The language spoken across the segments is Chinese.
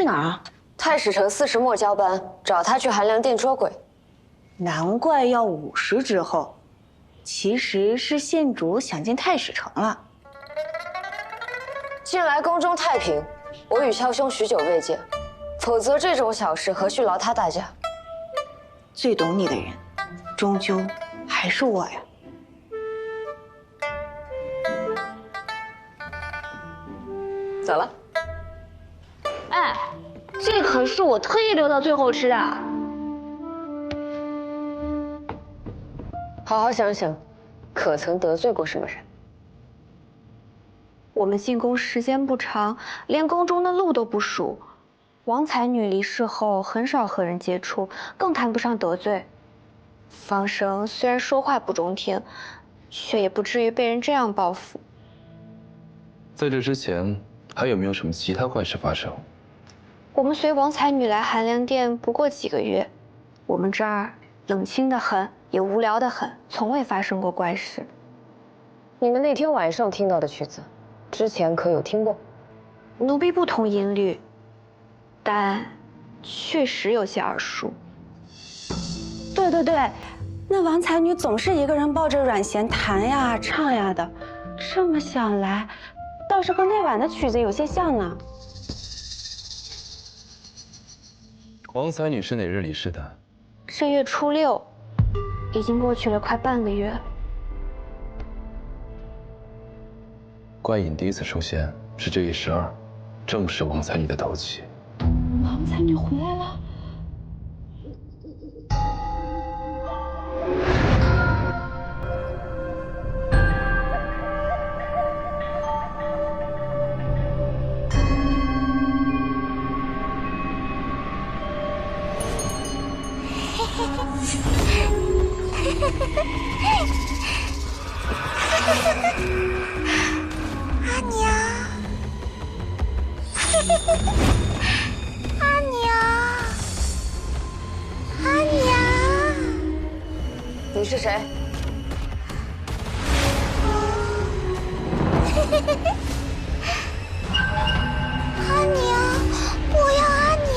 去哪儿啊？太史城40末交班，找他去寒凉殿捉鬼。难怪要50之后，其实是县主想进太史城了。近来宫中太平，我与萧兄许久未见，否则这种小事何须劳他大驾？最懂你的人，终究还是我呀。走了。哎，这可是我特意留到最后吃的。好好想想，可曾得罪过什么人？我们进宫时间不长，连宫中的路都不熟。王才女离世后，很少和人接触，更谈不上得罪。方生虽然说话不中听，却也不至于被人这样报复。在这之前，还有没有什么其他坏事发生？我们随王才女来寒凉殿不过几个月，我们这儿冷清得很，也无聊得很，从未发生过怪事。你们那天晚上听到的曲子，之前可有听过？奴婢不同音律，但确实有些耳熟。对对对，那王才女总是一个人抱着软弦弹呀唱呀的，这么想来，倒是和那晚的曲子有些像呢。王才女是哪日离世的？这月初6，已经过去了快半个月。观影第一次出现是这月12，正是王才女的头七。王才女回来了。阿娘，阿娘，阿娘，你是谁？阿娘，我要阿娘。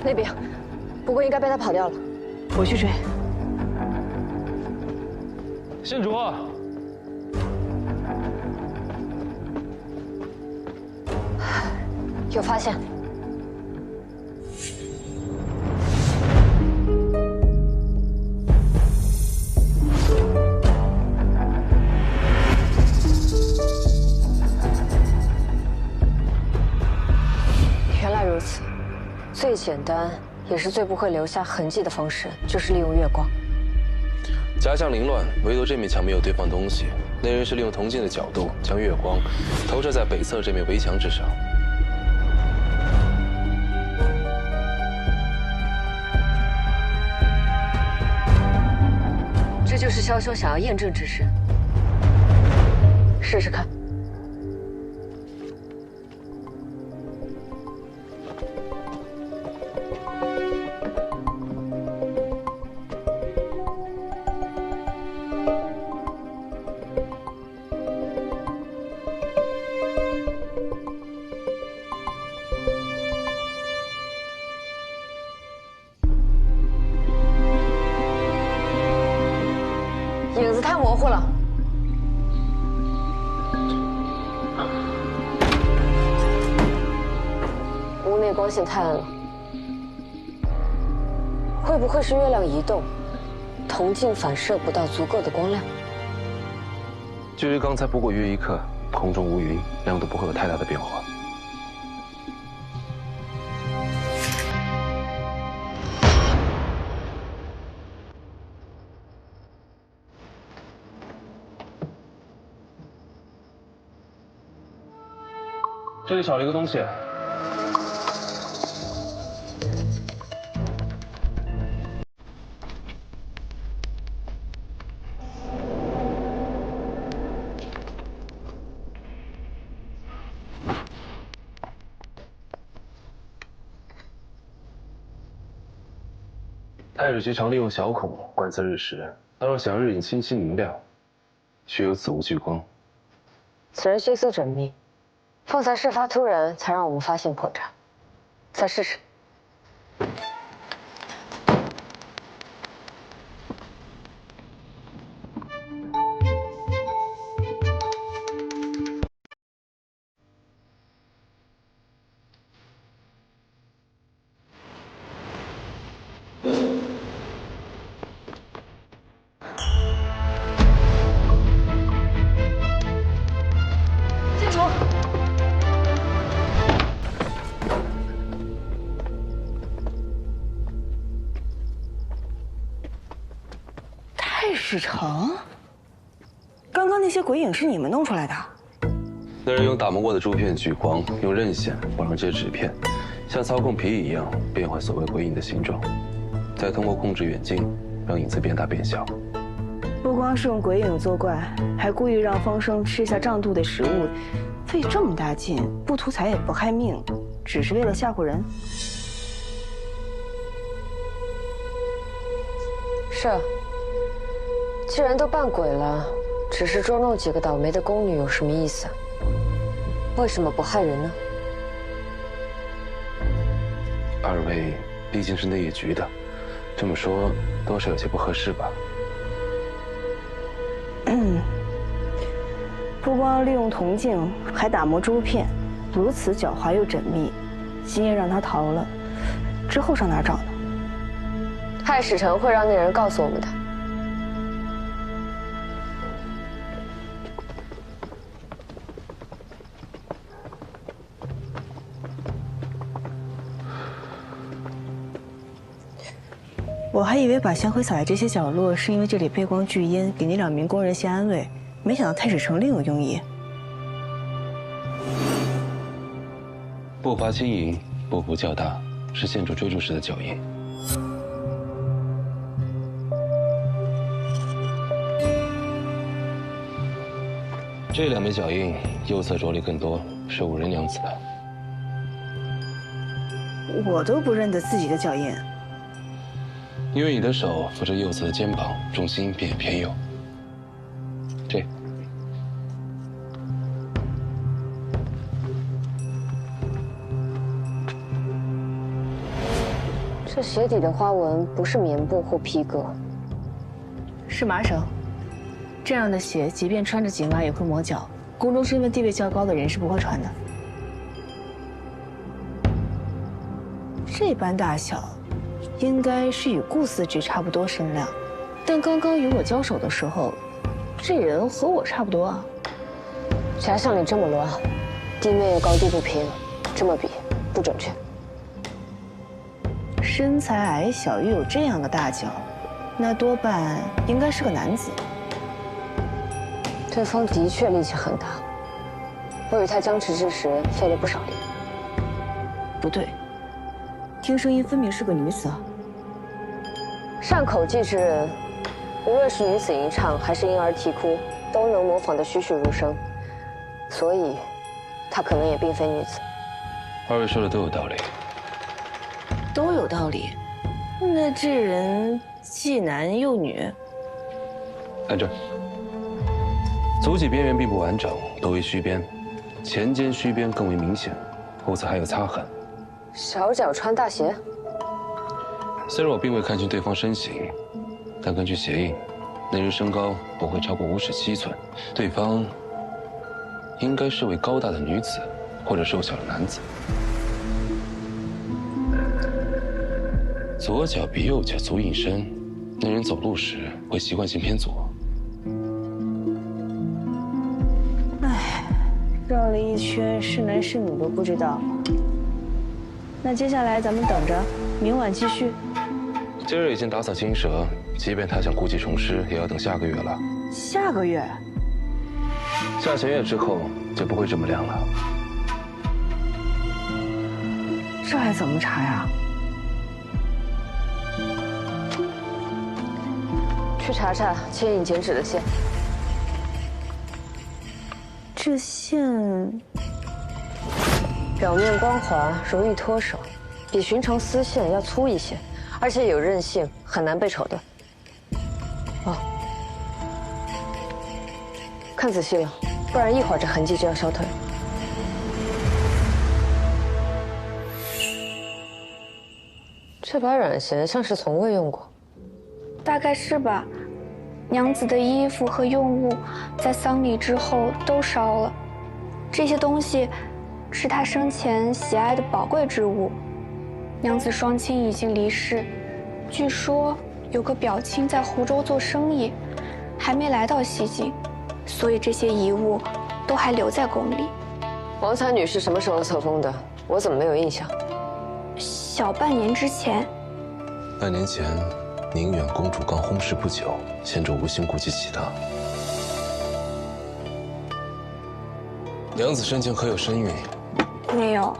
那边，不过应该被他跑掉了。我去追。县主，有发现。原来如此，最简单也是最不会留下痕迹的方式，就是利用月光。假象凌乱，唯独这面墙没有堆放东西。那人是利用铜镜的角度，将月光投射在北侧这面围墙之上。这就是萧兄想要验证之事。试试看。影子太模糊了。屋内光线太暗了，会不会是月亮移动，铜镜反射不到足够的光亮？距离刚才不过约1刻，空中无云，亮度不会有太大的变化。这里少了一个东西。太日极常利用小孔观测日食，他说想日引清晰明亮，须有此物聚光。此人心思缜密，方才事发突然，才让我们发现破绽。再试试。太史城，刚刚那些鬼影是你们弄出来的？那人用打磨过的珠片聚光，用刃线绑上这些纸片，像操控皮影一样变换所谓鬼影的形状，再通过控制远近，让影子变大变小。不光是用鬼影作怪，还故意让方生吃下胀肚的食物，费这么大劲，不图财也不害命，只是为了吓唬人。是啊。既然都扮鬼了，只是捉弄几个倒霉的宫女有什么意思？为什么不害人呢？二位毕竟是内业局的，这么说多少有些不合适吧？不光利用铜镜，还打磨珠片，如此狡猾又缜密，今夜让他逃了，之后上哪儿找呢？太史城会让那人告诉我们的。我还以为把香灰撒在这些角落，是因为这里背光聚阴，给那2名工人些安慰。没想到太史城另有用意。步伐轻盈，步幅较大，是县主追逐时的脚印。这2枚脚印，右侧着力更多，是五人娘子的。我都不认得自己的脚印。因为你的手扶着右侧的肩膀，重心便也偏右。这，这鞋底的花纹不是棉布或皮革，是麻绳。这样的鞋，即便穿着紧袜也会磨脚。宫中身份地位较高的人是不会穿的。这般大小。应该是与顾司职差不多身量，但刚刚与我交手的时候，这人和我差不多啊。假想里这么乱，地面又高低不平，这么比不准确。身材矮小又有这样的大脚，那多半应该是个男子。对方的确力气很大，我与他僵持之时费了不少力。不对，听声音分明是个女子啊。善口技之人，无论是女子吟唱还是婴儿啼哭，都能模仿得栩栩如生，所以，她可能也并非女子。二位说的都有道理，都有道理。那这人既男又女。看这，足脊边缘并不完整，多为虚边，前肩虚边更为明显，后侧还有擦痕。小脚穿大鞋。虽然我并未看清对方身形，但根据鞋印，那人身高不会超过5尺7寸，对方应该是位高大的女子，或者瘦小的男子。左脚比右脚足隐身，那人走路时会习惯性偏左。唉，绕了一圈，是男是女都不知道。那接下来咱们等着，明晚继续。今日已经打草惊蛇，即便他想故技重施，也要等下个月了。下个月？下弦月之后就不会这么亮了。这还怎么查呀？去查查牵引剪纸的线。这线表面光滑，容易脱手，比寻常丝线要粗一些，而且有韧性，很难被扯断。哦，看仔细了，不然一会儿这痕迹就要消退了。这把软弦像是从未用过，大概是吧。娘子的衣服和用物在丧礼之后都烧了，这些东西是她生前喜爱的宝贵之物。娘子双亲已经离世，据说有个表亲在湖州做生意，还没来到西京，所以这些遗物都还留在宫里。王才女是什么时候册封的？我怎么没有印象？小半年之前。半年前，宁远公主刚薨逝不久，先主无心顾及其他。娘子生前可有身孕？没有。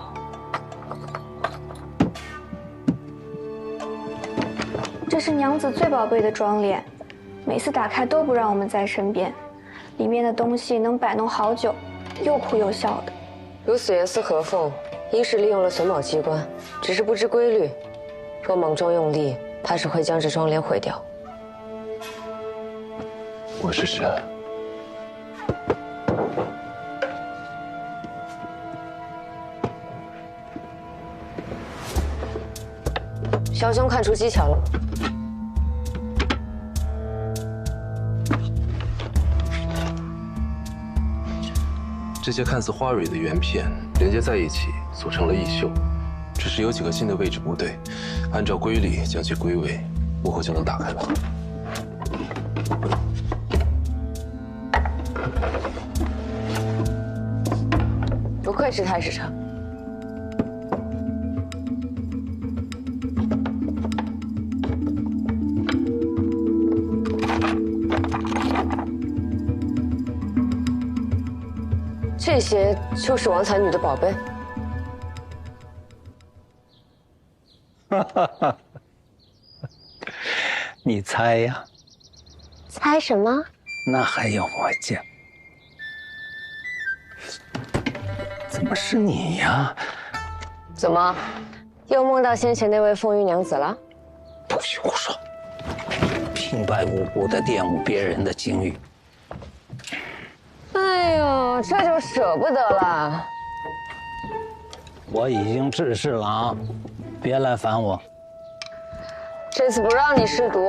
这是娘子最宝贝的妆奁，每次打开都不让我们在身边，里面的东西能摆弄好久，又哭又笑的。如此严丝合缝，一是利用了榫卯机关，只是不知规律。若莽撞用力，怕是会将这妆奁毁掉。我试试。萧兄看出技巧了。这些看似花蕊的圆片连接在一起，组成了衣袖。只是有几个新的位置不对，按照规律将其归位，幕后就能打开了。不愧是太史丞。这些就是王才女的宝贝。你猜呀？猜什么？那还用我讲？怎么是你呀？怎么，又梦到先前那位凤玉娘子了？不许胡说！平白无故的玷污别人的境遇。哎呦，这就舍不得了。我已经致仕了啊，别来烦我。这次不让你试毒，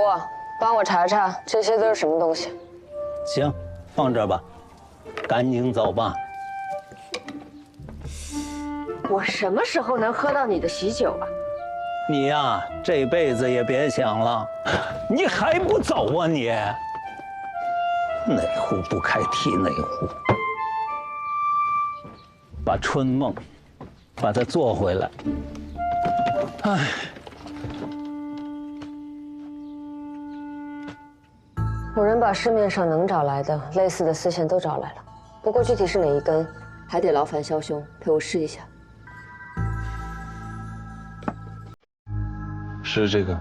帮我查查这些都是什么东西。行，放这儿吧，赶紧走吧。我什么时候能喝到你的喜酒啊？你呀，这辈子也别想了。你还不走啊你？哪壶不开提哪壶。把春梦，把它做回来。唉。有人把市面上能找来的类似的丝线都找来了，不过具体是哪一根，还得劳烦萧兄陪我试一下。是这个。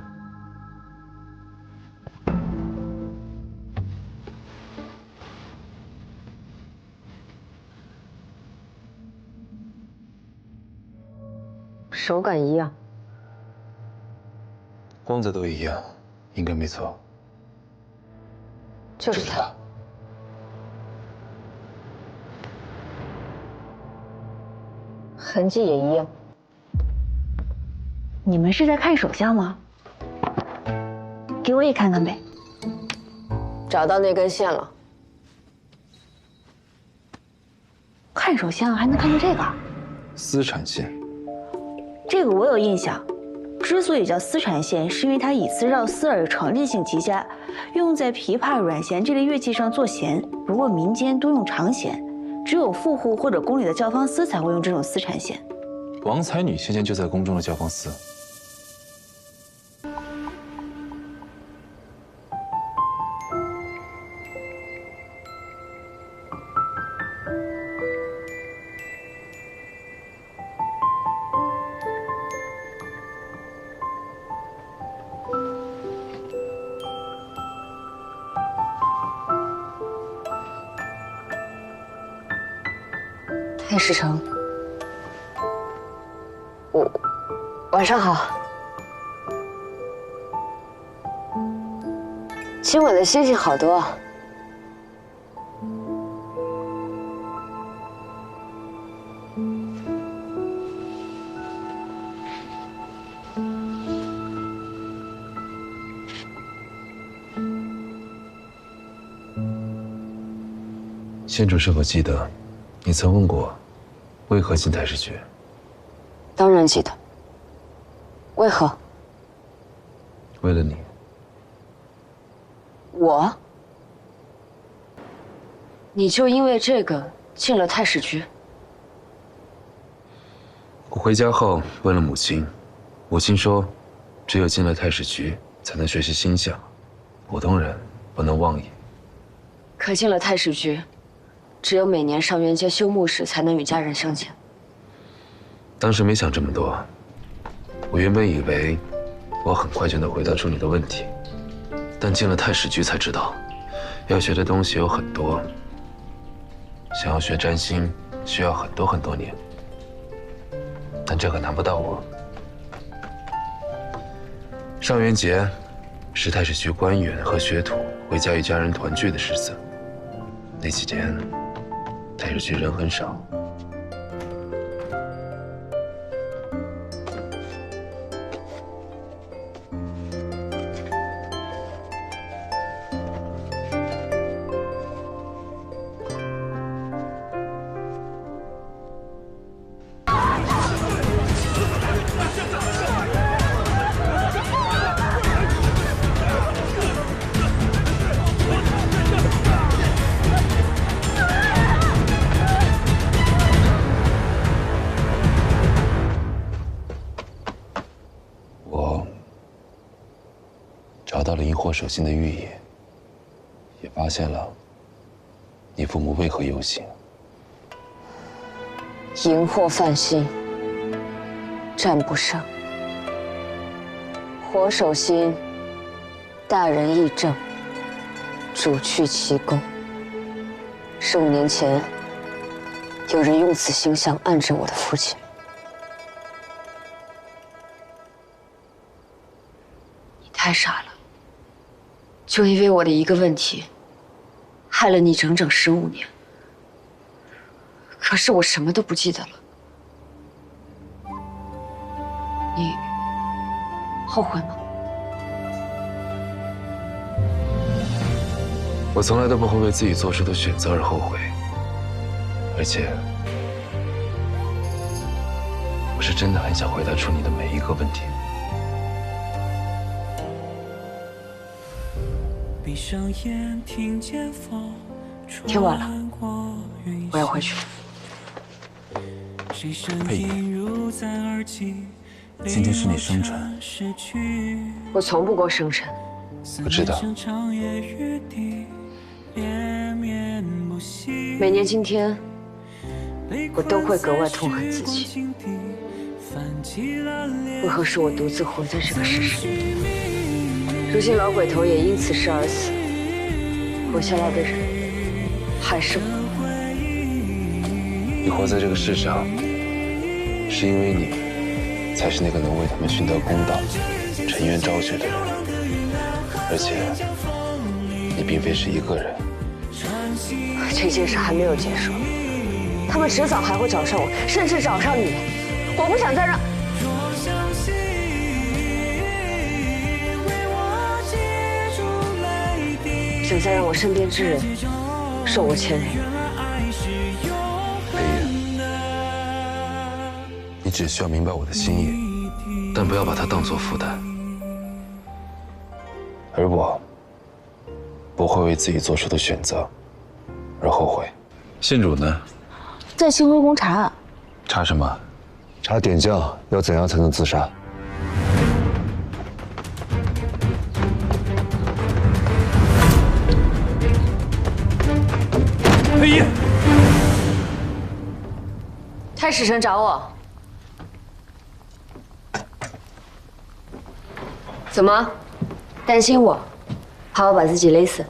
手感一样，光泽都一样，应该没错。就是它。痕迹也一样。你们是在看手相吗？给我也看看呗。找到那根线了。看手相还能看出这个？丝缠线。这个我有印象。之所以叫丝缠线，是因为它以丝绕丝而常见性极佳，用在琵琶、软弦这类乐器上做弦。不过民间多用长弦，只有富户或者宫里的教坊司才会用这种私产线。王才女先前就在宫中的教坊司。太师成，晚上好。今晚的星星好多啊。县主是否记得，你曾问过，为何进太师局？当然记得。为何？为了你。我？你就因为这个进了太史局？我回家后问了母亲，母亲说，只有进了太史局，才能学习星象，普通人不能妄议。可进了太史局，只有每年上元节休沐时才能与家人相见。当时没想这么多，我原本以为我很快就能回答出你的问题，但进了太史局才知道，要学的东西有很多。想要学占星，需要很多年，但这可难不到我。上元节是太史局官员和学徒回家与家人团聚的日子，那几天太史局人很少。找到了荧惑守心的寓意，也发现了你父母为何忧心。荧惑犯心，战不胜；火守心，大人议政，主去其功。15年前，有人用此星象暗指我的父亲。你太傻了。就因为我的一个问题，害了你整整15年。可是我什么都不记得了。你后悔吗？我从来都不会为自己做出的选择而后悔，而且我是真的很想回答出你的每一个问题。天晚了，我要回去。佩仪，今天是你生辰，我从不过生辰。我知道。每年今天，我都会格外痛恨自己，为何是我独自活在这个世上？如今老鬼头也因此事而死，活下来的人还是我。你活在这个世上，是因为你才是那个能为他们寻得公道、沉冤昭雪的人。而且，你并非是一个人。这件事还没有结束，他们迟早还会找上我，甚至找上你。我不想再让。想再让我身边之人受我牵连。裴言，你只需要明白我的心意，但不要把它当作负担。而我不会为自己做出的选择而后悔。县主呢？在清微宫查案。查什么？查点将要怎样才能自杀？哎呀！太史丞找我，怎么？担心我，怕我把自己勒死？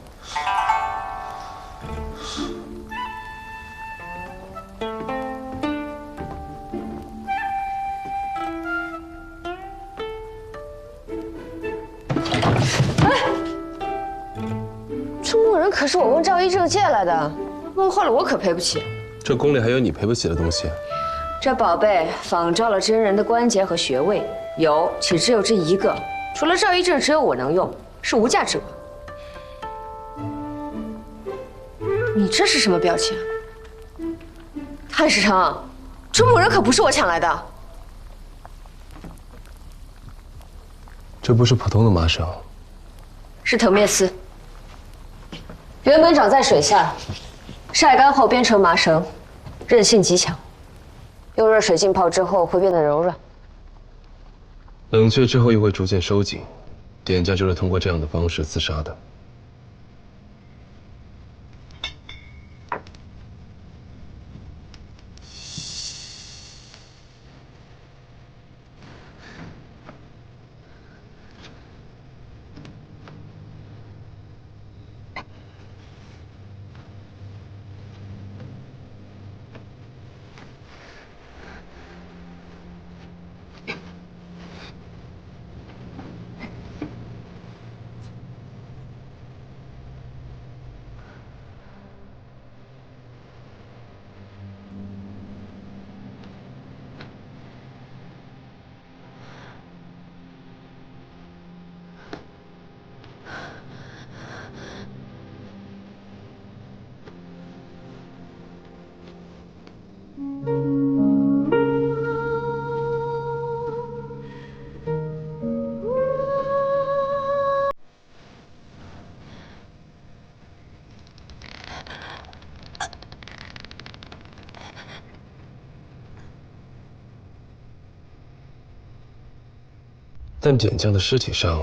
这木人可是我问赵一正借来的，弄坏了我可赔不起。这宫里还有你赔不起的东西？这宝贝仿照了真人的关节和穴位，有且只有这一个，除了赵一正，只有我能用，是无价之宝。你这是什么表情？太史丞，这木人可不是我抢来的。这不是普通的麻绳，是藤篾丝。原本长在水下，晒干后编成麻绳，韧性极强。用热水浸泡之后会变得柔软，冷却之后又会逐渐收紧。点将就是通过这样的方式自杀的。但点将的尸体上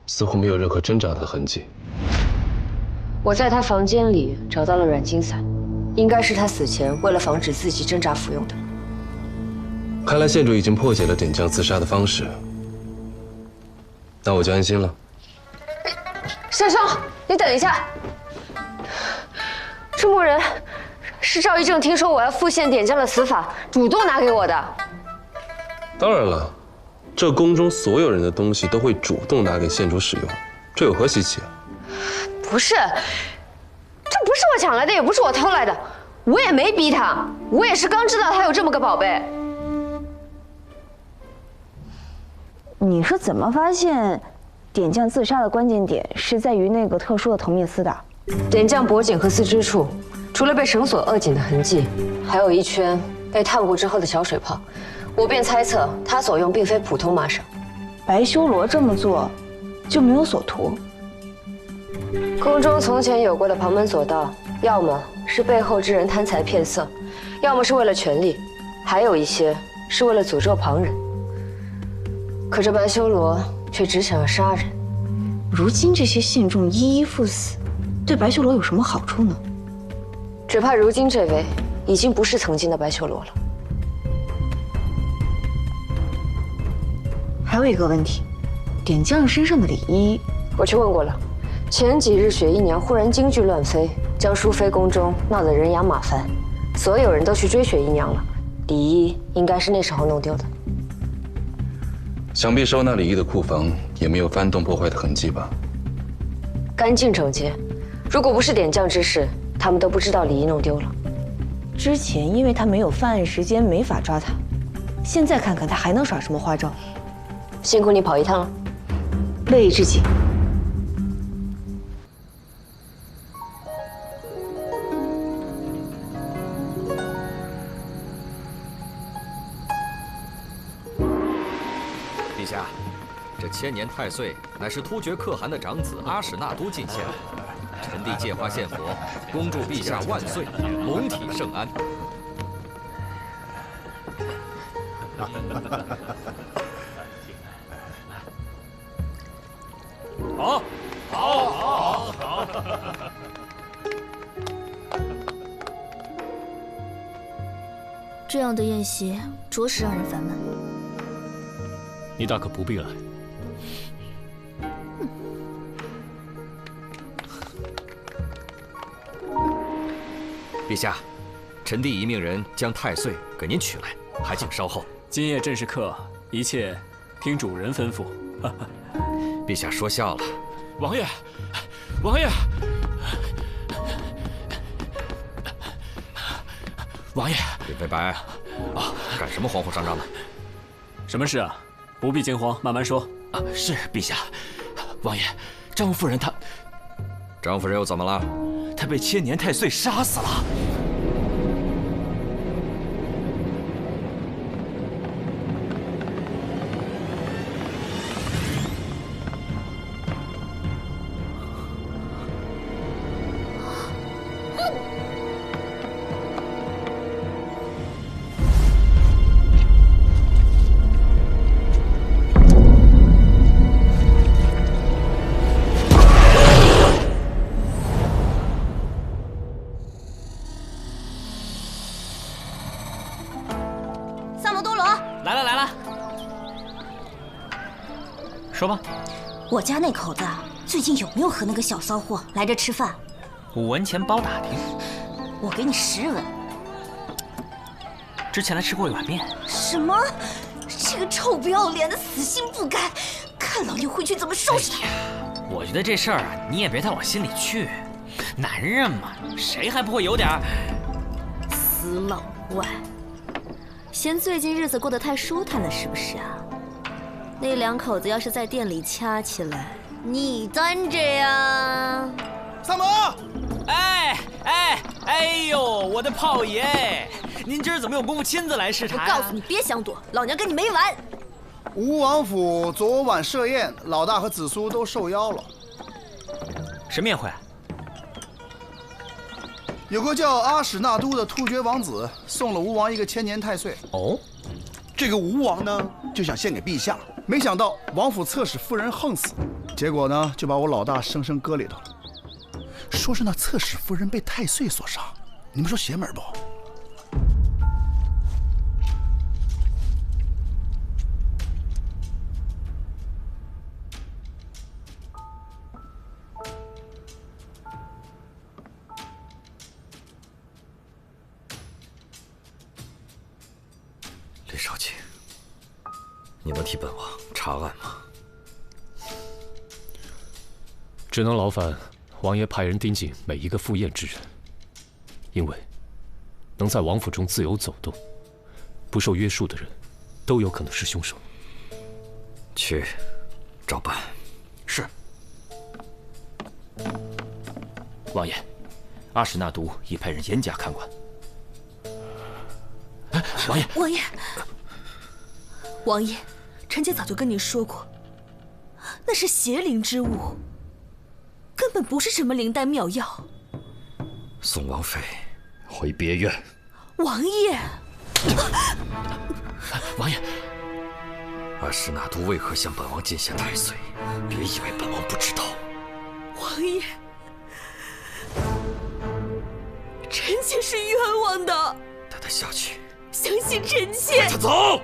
似乎没有任何挣扎的痕迹。我在他房间里找到了软筋散，应该是他死前为了防止自己挣扎服用的。看来县主已经破解了点将自杀的方式，那我就安心了。山生，你等一下，这木人是赵一正听说我要复现点将的死法，主动拿给我的。当然了。这宫中所有人的东西都会主动拿给县主使用，这有何稀奇啊？不是，这不是我抢来的，也不是我偷来的，我也没逼他，我也是刚知道他有这么个宝贝。你是怎么发现点将自杀的关键点是在于那个特殊的藤篾丝的？点将脖颈和四肢处，除了被绳索扼紧的痕迹，还有一圈被烫过之后的小水泡。我便猜测他所用并非普通麻绳。白修罗这么做就没有所图？宫中从前有过的旁门左道，要么是背后之人贪财骗色，要么是为了权力，还有一些是为了诅咒旁人。可这白修罗却只想要杀人。如今这些信众一一赴死，对白修罗有什么好处呢？只怕如今这位已经不是曾经的白修罗了。还有一个问题，点将身上的礼衣，我去问过了。前几日雪姨娘忽然惊惧乱飞，将淑妃宫中闹得人仰马翻，所有人都去追雪姨娘了。礼衣应该是那时候弄丢的。想必收纳礼衣的库房也没有翻动破坏的痕迹吧？干净整洁。如果不是点将之事，他们都不知道礼衣弄丢了。之前因为他没有犯案时间，没法抓他，现在看看他还能耍什么花招。辛苦你跑一趟了，乐意之极。陛下，这千年太岁乃是突厥可汗的长子阿史那都进献，臣弟借花献佛，恭祝陛下万岁，龙体圣安。好，好，好。这样的宴席着实让人烦闷。你大可不必来。陛下，臣弟已命人将太岁给您取来，还请稍后。今夜正是客，一切听主人吩咐。陛下说笑了。王爷，王爷，王爷，李飞白，干什么慌慌张张的？什么事啊？不必惊慌，慢慢说。是陛下，王爷，张夫人她，张夫人又怎么了？她被千年太岁杀死了。说吧，我家那口子最近有没有和那个小骚货来这吃饭5文钱包打听。我给你10文。之前来吃过一碗面。什么？这个臭不要脸的，死性不改！看老牛回去怎么收拾他！我觉得这事儿啊，你也别太往心里去。男人嘛，谁还不会有点死老外，嫌最近日子过得太舒坦了，是不是啊？那2口子要是在店里掐起来，你担着呀！三毛，哎呦，我的炮爷，您今儿怎么有功夫亲自来视察我告诉你，别想躲，老娘跟你没完！吴王府昨晚设宴，老大和子苏都受邀了。什么宴会？有个叫阿史那都的突厥王子送了吴王一个千年太岁。哦，这个吴王呢，就想献给陛下，没想到王府侧室夫人横死，结果呢，就把我老大生生搁里头了。说是那侧室夫人被太岁所杀，你们说邪门不？李少卿，你能替本王查案吗？只能劳烦王爷派人盯紧每一个赴宴之人，因为能在王府中自由走动、不受约束的人，都有可能是凶手。去，照办。是。王爷，阿史那都已派人严加看管。王爷，王爷，臣妾早就跟你说过，那是邪灵之物，根本不是什么灵丹妙药。送王妃回别院。王爷，王爷，阿史那都为何向本王进献太岁？别以为本王不知道。王爷，臣妾是冤枉的。带他下去。相信臣妾。带他走。王爷。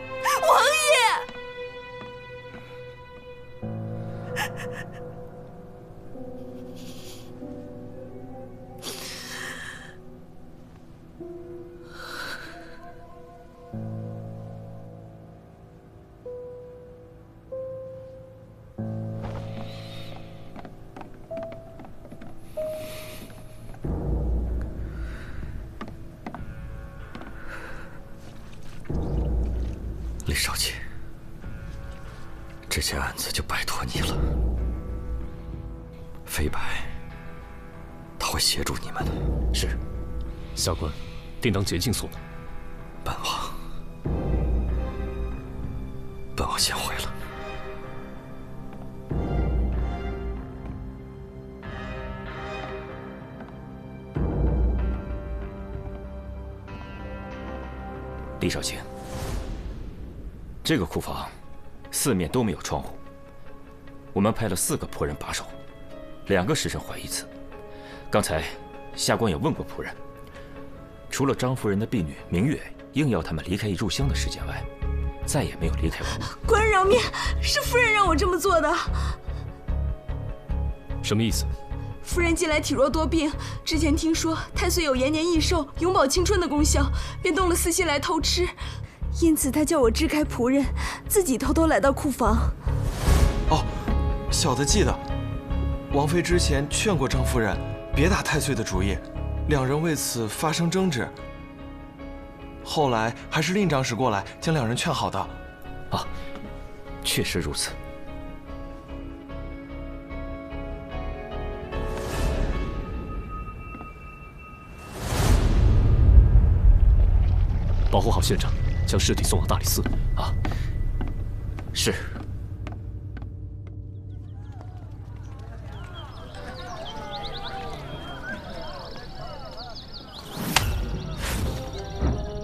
李少卿，这件案子就拜托你了。飞白，他会协助你们的。是，下官定当竭尽所能。本王先回了。李少卿，这个库房四面都没有窗户，我们派了4个仆人把守，2个时辰换一次。刚才下官也问过仆人，除了张夫人的婢女明月硬要他们离开一炷香的时间外，再也没有离开过。官人饶命，是夫人让我这么做的。什么意思？夫人近来体弱多病，之前听说太岁有延年益寿、永葆青春的功效，便动了私心来偷吃。因此，他叫我支开仆人，自己偷偷来到库房。哦，小的记得，王妃之前劝过张夫人别打太岁的主意，2人为此发生争执。后来还是令长史过来将2人劝好的。啊，确实如此。保护好现场，将尸体送往大理寺。啊，是。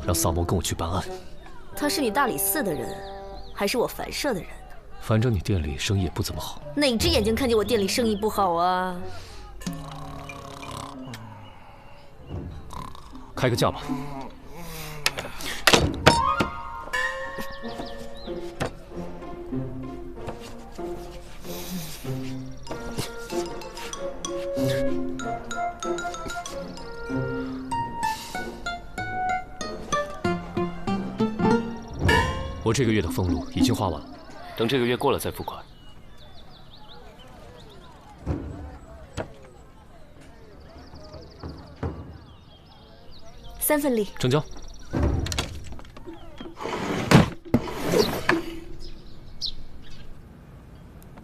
让萨摩跟我去办案。他是你大理寺的人，还是我凡社的人？反正你店里生意也不怎么好。哪只眼睛看见我店里生意不好啊？开个价吧。我这个月的俸禄已经花完了，等这个月过了再付款。3份利，成交。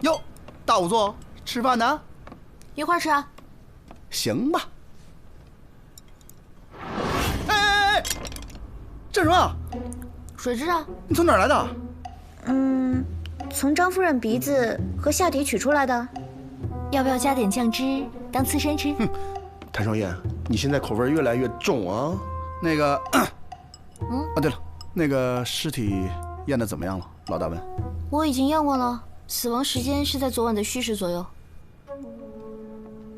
哟，大仵作，吃饭呢？一会儿吃啊。行吧。哎，这什么？水蛭啊。你从哪儿来的？从张夫人鼻子和下体取出来的。要不要加点酱汁当刺身吃？谭双燕，你现在口味越来越重啊。那个，啊，对了，那个尸体验的怎么样了？老大问。我已经验过了，死亡时间是在昨晚的戌时左右。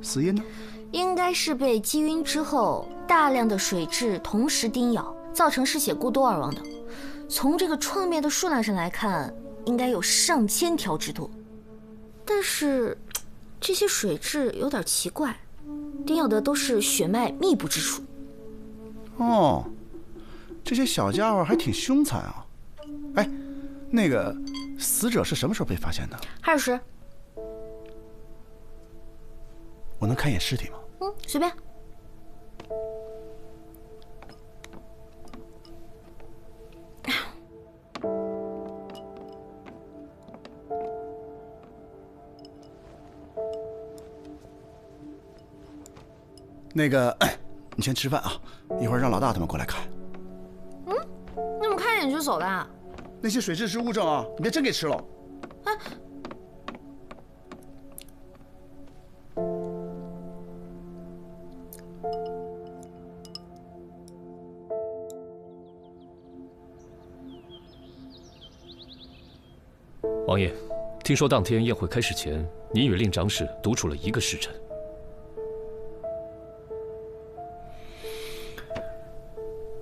死因呢？应该是被击晕之后，大量的水蛭同时叮咬，造成失血过多而亡的。从这个创面的数量上来看，应该有上千条之多。但是，这些水蛭有点奇怪，叮咬的都是血脉密布之处。哦，这些小家伙还挺凶残啊！哎，那个死者是什么时候被发现的？2时。我能看一眼尸体吗？随便。那个，你先吃饭啊，一会儿让老大他们过来看。那么看一眼就走了？那些水蛭是物证啊，你别真给吃了。哎，王爷，听说当天宴会开始前，您与令长史独处了1个时辰。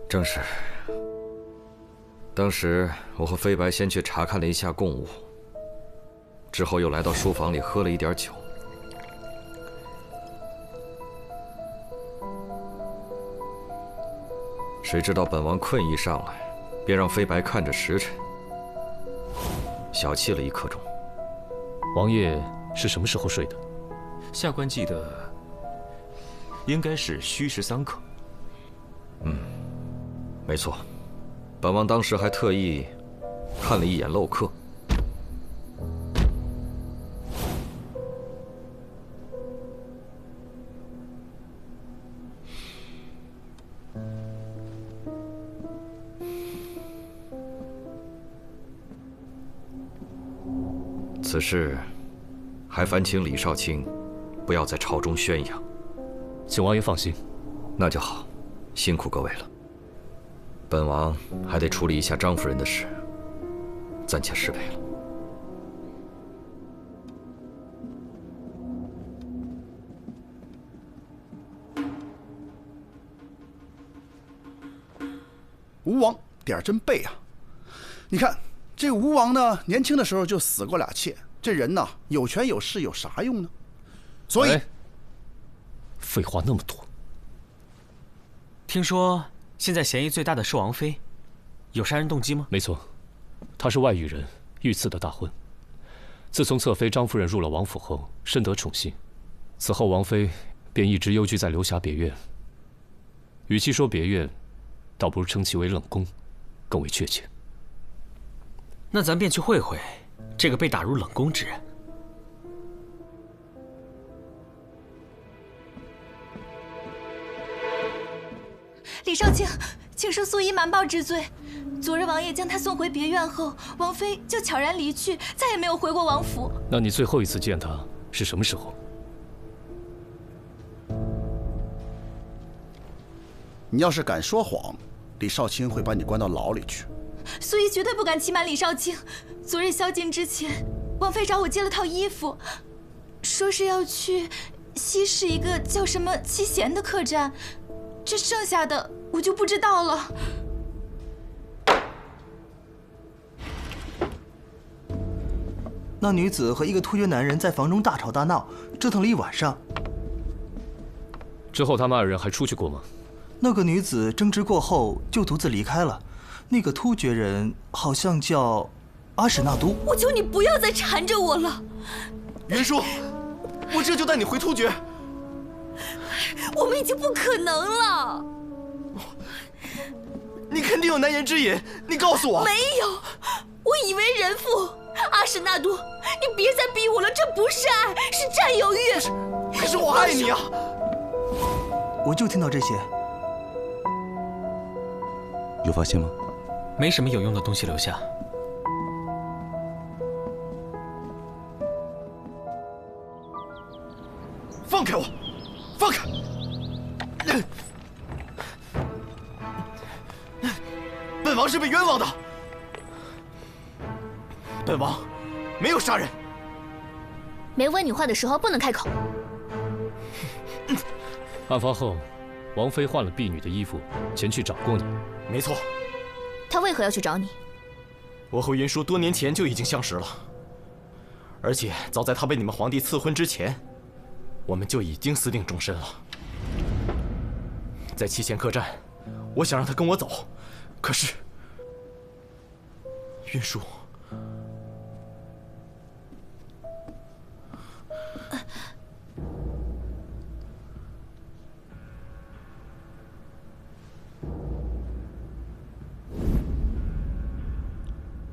正是。当时我和飞白先去查看了一下贡物，之后又来到书房里喝了一点酒。谁知道本王困意上来，便让飞白看着时辰，小憩了1刻钟。王爷是什么时候睡的？下官记得应该是戌时3刻。没错，本王当时还特意看了一眼漏刻。此事还烦请李少卿不要在朝中宣扬。请王爷放心。那就好，辛苦各位了。本王还得处理一下张夫人的事。暂且失陪了。吴王点儿真背啊！你看这吴王呢，年轻的时候就死过2妾，这人呢有权有势有啥用呢？所以，废话那么多。听说现在嫌疑最大的是王妃，有杀人动机吗？没错，她是外域人，遇刺的大婚。自从侧妃张夫人入了王府后，深得宠幸，此后王妃便一直幽居在流霞别院。与其说别院，倒不如称其为冷宫，更为确切。那咱便去会会这个被打入冷宫之人。李少卿，请恕素衣瞒报之罪。昨日王爷将她送回别院后，王妃就悄然离去，再也没有回过王府。那你最后一次见她是什么时候？你要是敢说谎，李少卿会把你关到牢里去。素衣绝对不敢欺瞒李少卿。昨日宵禁之前，王妃找我借了套衣服，说是要去西市一个叫什么七贤的客栈，这剩下的我就不知道了。那女子和一个突厥男人在房中大吵大闹，折腾了一晚上。之后他们2人还出去过吗？那个女子争执过后就独自离开了。那个突厥人好像叫阿史那都。我求你不要再缠着我了，云舒，我这就带你回突厥。我们已经不可能了。你肯定有难言之隐，你告诉我。没有，我以为人妇。阿史那都，你别再逼我了，这不是爱，是占有欲。可是我爱你啊！我就听到这些。有发现吗？没什么有用的东西留下。放开我！放开！本王是被冤枉的。本王没有杀人。没问你话的时候不能开口。案发后，王妃换了婢女的衣服前去找过你。没错。她为何要去找你？我和云舒多年前就已经相识了，而且早在她被你们皇帝赐婚之前，我们就已经私定终身了。在七贤客栈，我想让她跟我走，可是云舒。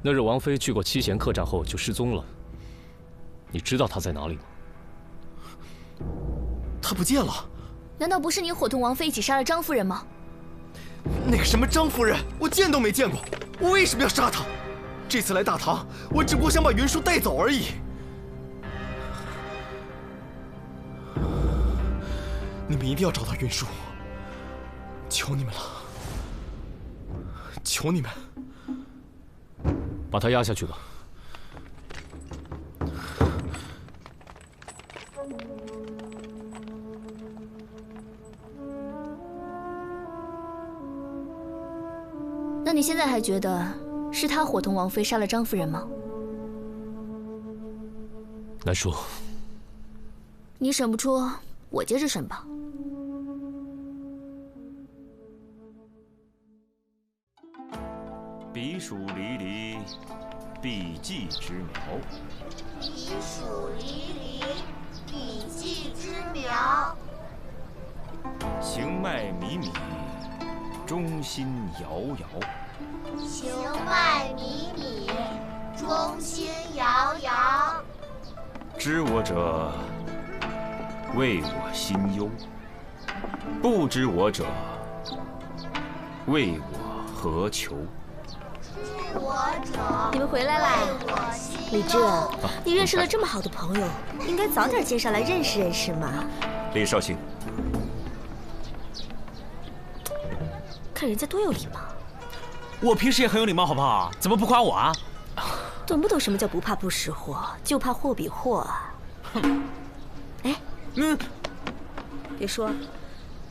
那日王妃去过七贤客栈后就失踪了，你知道她在哪里吗？她不见了。难道不是你伙同王妃一起杀了张夫人吗？那个什么张夫人，我见都没见过，我为什么要杀她？这次来大唐，我只不过想把云舒带走而已。你们一定要找到云舒，求你们了，求你们。把他押下去吧。那你现在还觉得是他伙同王妃杀了张夫人吗？难说。你审不出，我接着审吧。彼黍离离，必稷之苗。彼黍离离，必稷之苗。行迈靡靡，忠心摇摇。行迈靡靡，忠心摇摇。知我者，谓我心忧；不知我者，谓我何求。你们回来啦！李治，你认识了这么好的朋友，应该早点介绍来认识认识嘛。李绍兴，看人家多有礼貌。我平时也很有礼貌，好不好？怎么不夸我啊？懂不懂什么叫不怕不识货，就怕货比货啊？哼！哎，别说，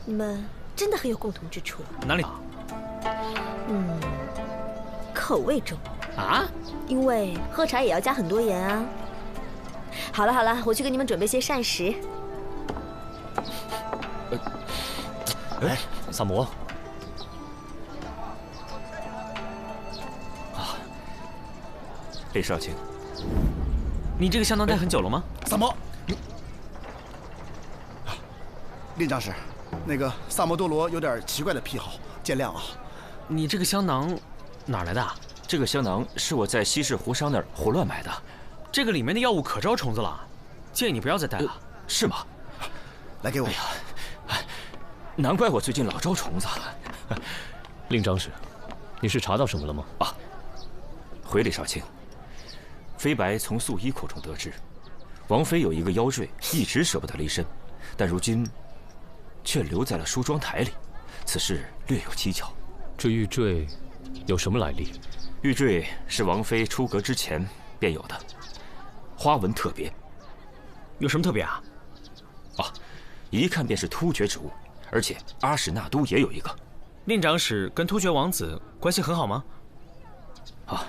你们真的很有共同之处。哪里？口味重啊？因为喝茶也要加很多盐啊。好了好了，我去给你们准备些膳食。哎，萨摩。李少卿，你这个香囊带很久了吗？萨摩，令长史，那个萨摩多罗有点奇怪的癖好，见谅啊。你这个香囊哪来的？这个香囊是我在西市胡商那儿胡乱买的，这个里面的药物可招虫子了，建议你不要再带了。是吗？来给我。难怪我最近老招虫子。令长史，你是查到什么了吗？啊，回李少卿。飞白从素衣口中得知，王妃有一个腰坠，一直舍不得离身，但如今却留在了梳妆台里，此事略有蹊跷。这玉坠有什么来历？玉坠是王妃出阁之前便有的，花纹特别。有什么特别啊？啊，一看便是突厥之物，而且阿史那都也有一个。令长史跟突厥王子关系很好吗？啊。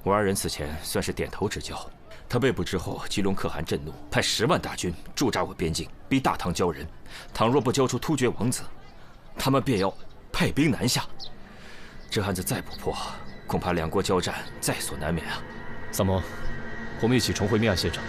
我二人此前算是点头之交。他被捕之后，吉隆可汗震怒，派10万大军驻扎我边境，逼大唐交人。倘若不交出突厥王子，他们便要派兵南下。这案子再不破，恐怕两国交战在所难免啊！萨摩，我们一起重回命案现场。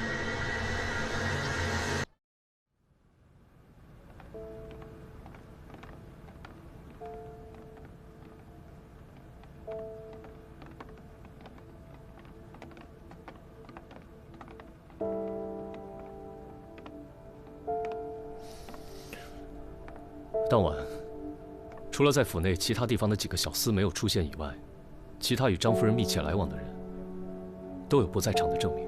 当晚，除了在府内其他地方的几个小厮没有出现以外，其他与张夫人密切来往的人，都有不在场的证明。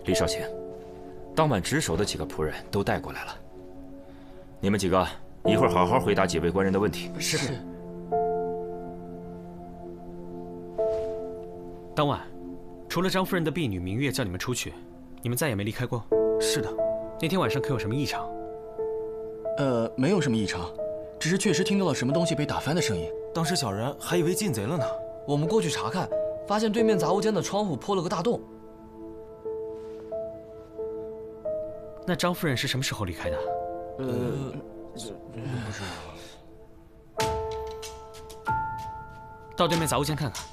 李少卿，当晚值守的几个仆人都带过来了。你们几个一会儿好好回答几位官人的问题。是。当晚，除了张夫人的婢女明月叫你们出去，你们再也没离开过。是的。那天晚上可有什么异常？没有什么异常，只是确实听到了什么东西被打翻的声音。当时小人还以为进贼了呢。我们过去查看，发现对面杂物间的窗户破了个大洞。那张夫人是什么时候离开的？不知道。到对面杂物间看看。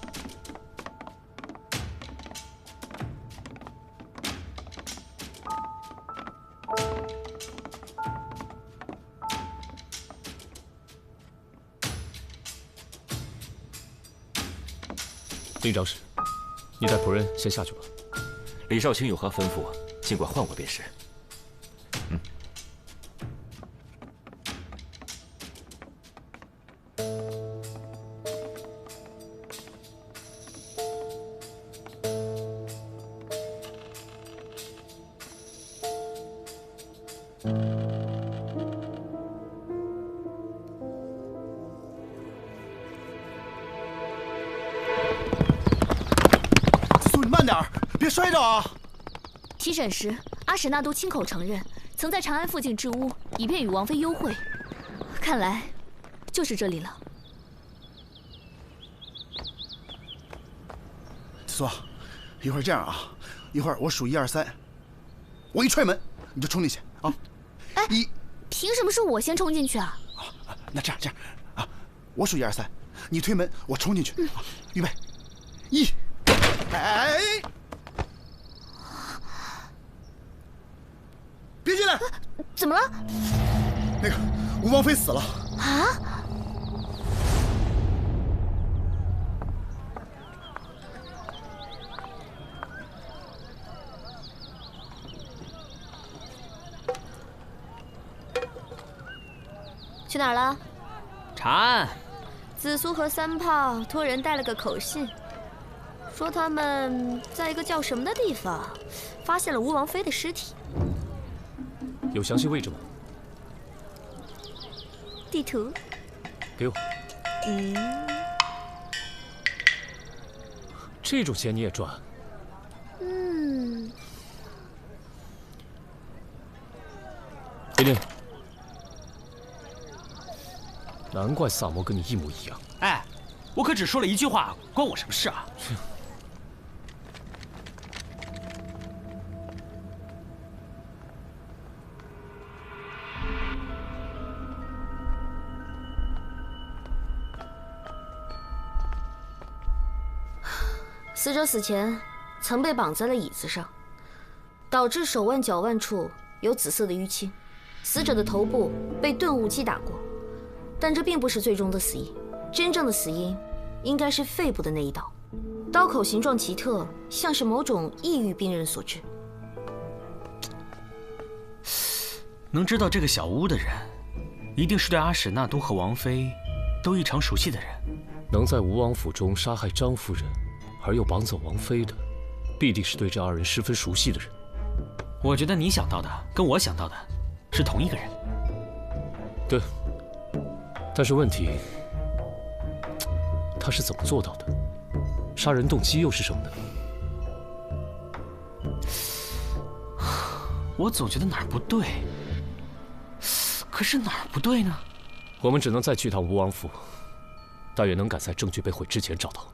令长史，你带仆人先下去吧。李少卿有何吩咐，尽管唤我便是。摔着啊！提审时，阿史那都亲口承认，曾在长安附近置屋，以便与王妃幽会。看来，就是这里了。子苏，一会儿这样啊，一会儿我数1、2、3，我一踹门，你就冲进去啊！哎，凭什么是我先冲进去啊？那这样啊，我数1、2、3，你推门，我冲进去。预备，1，哎！别进来！怎么了？那个吴王妃死了啊！去哪儿了？查案。紫苏和3炮托人带了个口信，说他们在一个叫什么的地方发现了吴王妃的尸体。有详细位置吗？地图，给我。这种钱你也赚？给你。难怪萨摩跟你一模一样。哎，我可只说了一句话，关我什么事啊？死者死前曾被绑在了椅子上，导致手腕、脚腕处有紫色的淤青。死者的头部被钝物击打过，但这并不是最终的死因。真正的死因应该是肺部的那一刀，刀口形状奇特，像是某种抑郁病人所致。能知道这个小屋的人，一定是对阿史那都和王妃都异常熟悉的人。能在吴王府中杀害张夫人，而又绑走王妃的，必定是对这二人十分熟悉的人。我觉得你想到的跟我想到的是同一个人。对，但是问题，他是怎么做到的？杀人动机又是什么呢？我总觉得哪儿不对，可是哪儿不对呢？我们只能再去趟吴王府，但愿能赶在证据被毁之前找到。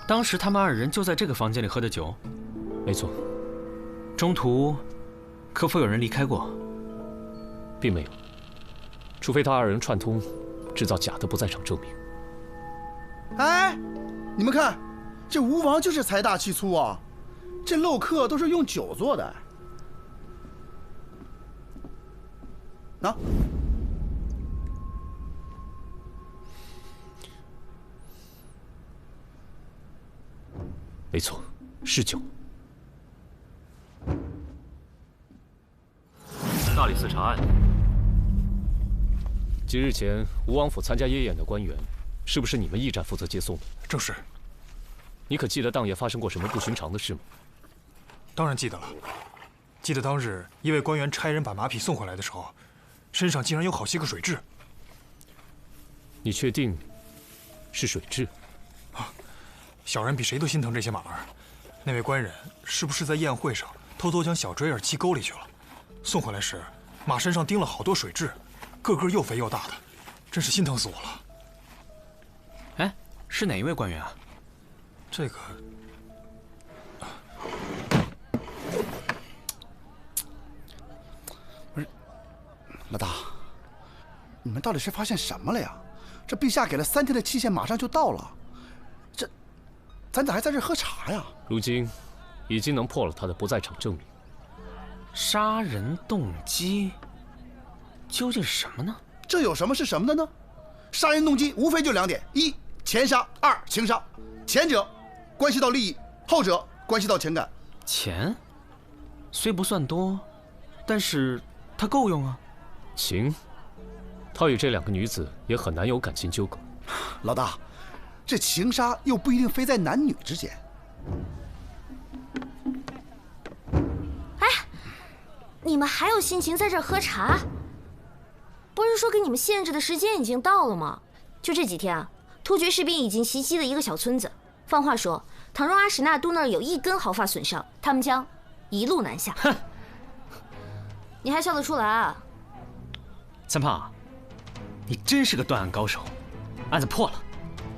当时他们二人就在这个房间里喝的酒。没错。中途可否有人离开过？并没有，除非他二人串通，制造假的不在场证明。哎，你们看，这吴王就是财大气粗啊，这漏客都是用酒做的。喏。没错，是酒。大理寺查案。几日前，吴王府参加夜宴的官员，是不是你们驿站负责接送的？正是。你可记得当夜发生过什么不寻常的事吗？当然记得了。记得当日一位官员差人把马匹送回来的时候，身上竟然有好些个水蛭。你确定是水蛭？啊，小人比谁都心疼这些马儿。那位官人是不是在宴会上偷偷将小锥儿系沟里去了？送回来时，马身上钉了好多水蛭，个个又肥又大的，真是心疼死我了。哎，是哪一位官员啊？这个，不是，老大，你们到底是发现什么了呀？这陛下给了3天的期限，马上就到了，咱咋还在这喝茶呀？如今，已经能破了他的不在场证明。杀人动机究竟是什么呢？这有什么是什么的呢？杀人动机无非就2点：一，钱杀；二，情杀。前者关系到利益，后者关系到情感。钱虽不算多，但是它够用啊。情，他与这2个女子也很难有感情纠葛。老大，这情杀又不一定非在男女之间。你们还有心情在这儿喝茶？不是说给你们限制的时间已经到了吗？就这几天啊，突厥士兵已经袭击了一个小村子。放话说，倘若阿史那都那儿有1根毫发损伤，他们将一路南下。哼，你还笑得出来啊？三胖，你真是个断案高手。案子破了，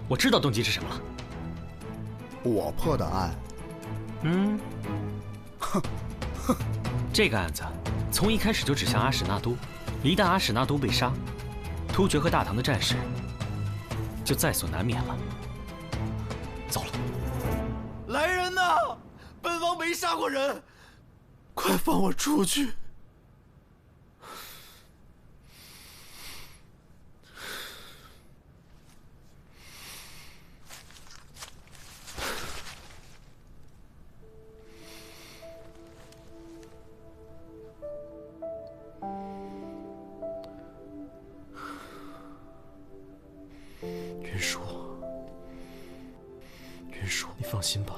我知道动机是什么了。我破的案？哼。这个案子从一开始就指向阿史那都，一旦阿史那都被杀，突厥和大唐的战事就在所难免了。糟了！来人呐！本王没杀过人，快放我出去！云舒，你放心吧，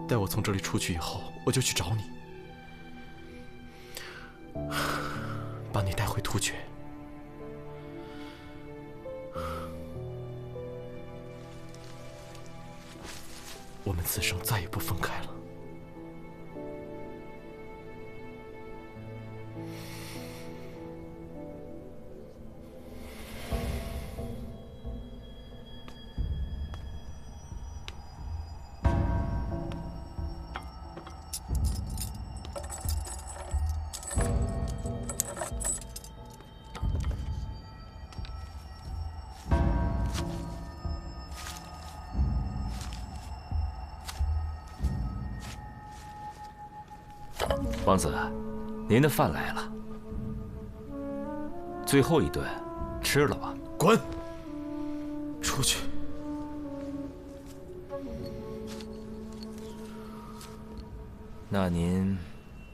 待我从这里出去以后，我就去找你，把你带回突厥。我们此生再也不分开了。王子，您的饭来了。最后一顿，吃了吧。滚！出去。那您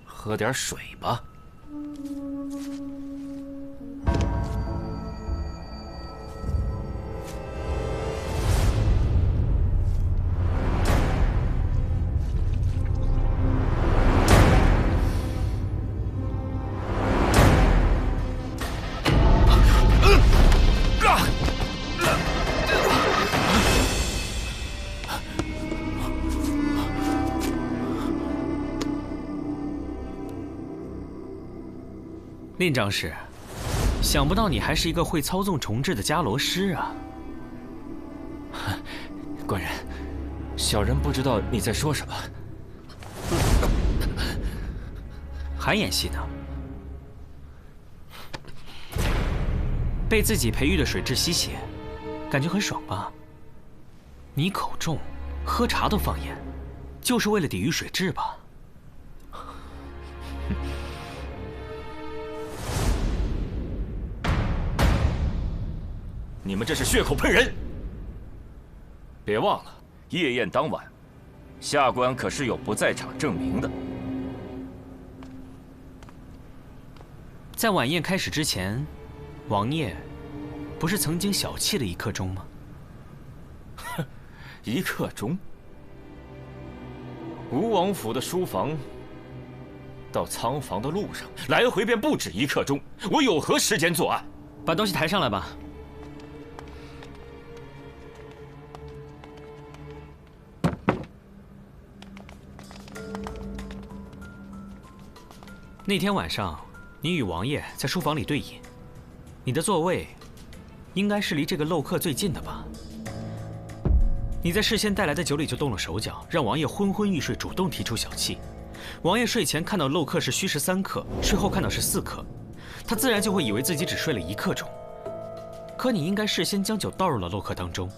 喝点水吧。令长史，想不到你还是一个会操纵重置的伽罗师啊！官人，小人不知道你在说什么。还演戏呢？被自己培育的水蛭吸血，感觉很爽吧？你口重，喝茶都放盐，就是为了抵御水蛭吧？你们这是血口喷人！别忘了，夜宴当晚，下官可是有不在场证明的。在晚宴开始之前，王爷不是曾经小憩了1刻钟吗？哼，1刻钟？吴王府的书房到仓房的路上，来回便不止1刻钟，我有何时间作案？把东西抬上来吧。那天晚上，你与王爷在书房里对饮，你的座位应该是离这个漏客最近的吧？你在事先带来的酒里就动了手脚，让王爷昏昏欲睡，主动提出小憩。王爷睡前看到漏客是虚实3刻，睡后看到是4刻，他自然就会以为自己只睡了1刻钟。可你应该事先将酒倒入了漏客当中，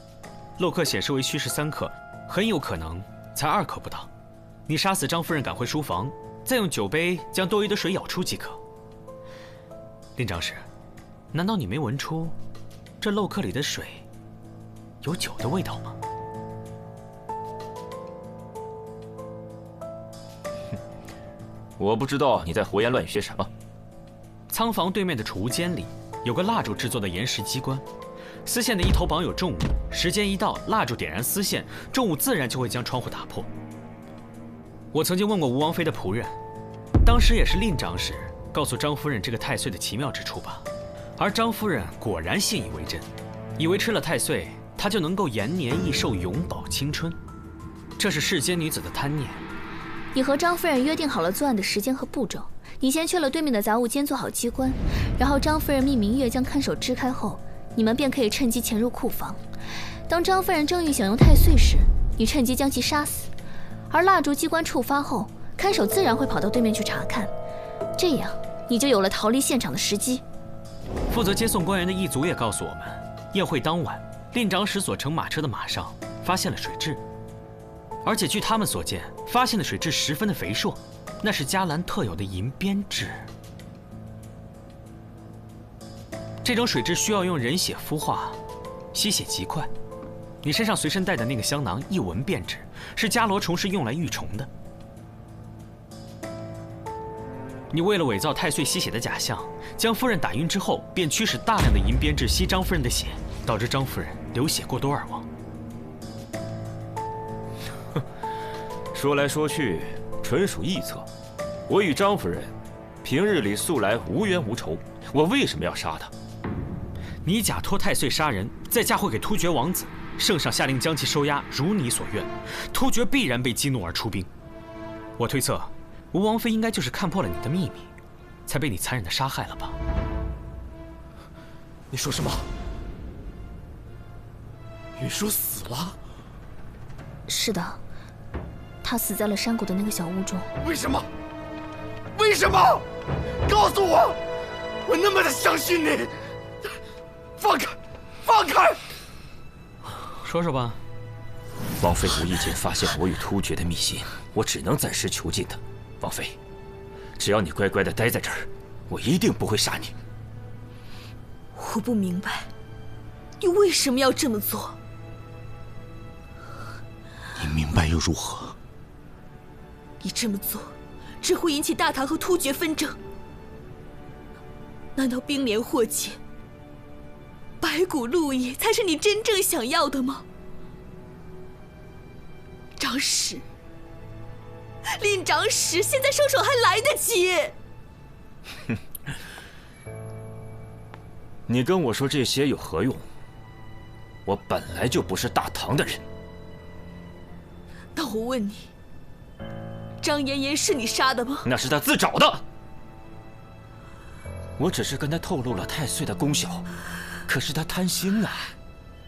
漏客显示为虚实3刻，很有可能才2刻不到。你杀死张夫人，赶回书房。再用酒杯将多余的水舀出即可。令长史，难道你没闻出这漏客里的水有酒的味道吗？我不知道你在胡言乱语些什么。仓房对面的储物间里有个蜡烛制作的岩石机关，丝线的一头绑有重物，时间一到，蜡烛点燃丝线，重物自然就会将窗户打破。我曾经问过吴王妃的仆人，当时也是令长史告诉张夫人这个太岁的奇妙之处吧。而张夫人果然信以为真，以为吃了太岁，她就能够延年益寿、永葆青春。这是世间女子的贪念。你和张夫人约定好了作案的时间和步骤，你先去了对面的杂物间做好机关，然后张夫人命明月将看守支开后，你们便可以趁机潜入库房。当张夫人正欲享用太岁时，你趁机将其杀死。而蜡烛机关触发后，看守自然会跑到对面去查看，这样你就有了逃离现场的时机。负责接送官员的一族也告诉我们，宴会当晚，令长史所乘马车的马上发现了水蛭，而且据他们所见，发现的水蛭十分的肥硕，那是迦兰特有的银鞭蛭。这种水蛭需要用人血孵化，吸血极快。你身上随身带的那个香囊，一闻便知是伽罗虫是用来御虫的。你为了伪造太岁吸血的假象，将夫人打晕之后，便驱使大量的银鞭蛭吸张夫人的血，导致张夫人流血过多而亡。说来说去，纯属臆测。我与张夫人平日里素来无冤无仇，我为什么要杀她？你假托太岁杀人，再嫁祸给突厥王子，圣上下令将其收押，如你所愿，突厥必然被激怒而出兵。我推测，吴王妃应该就是看破了你的秘密，才被你残忍的杀害了吧？你说什么？云舒死了？是的，他死在了山谷的那个小屋中。为什么？为什么？告诉我！我那么的相信你！放开！放开！说说吧。王妃无意间发现我与突厥的密信，我只能暂时囚禁她。王妃，只要你乖乖的待在这儿，我一定不会杀你。我不明白，你为什么要这么做？你明白又如何？你这么做，只会引起大唐和突厥纷争。难道兵连祸结，白骨路易才是你真正想要的吗？长史，令长史，现在收手还来得及。哼，你跟我说这些有何用？我本来就不是大唐的人。那我问你，张妍妍是你杀的吗？那是他自找的。我只是跟他透露了太岁的功效，可是他贪心啊，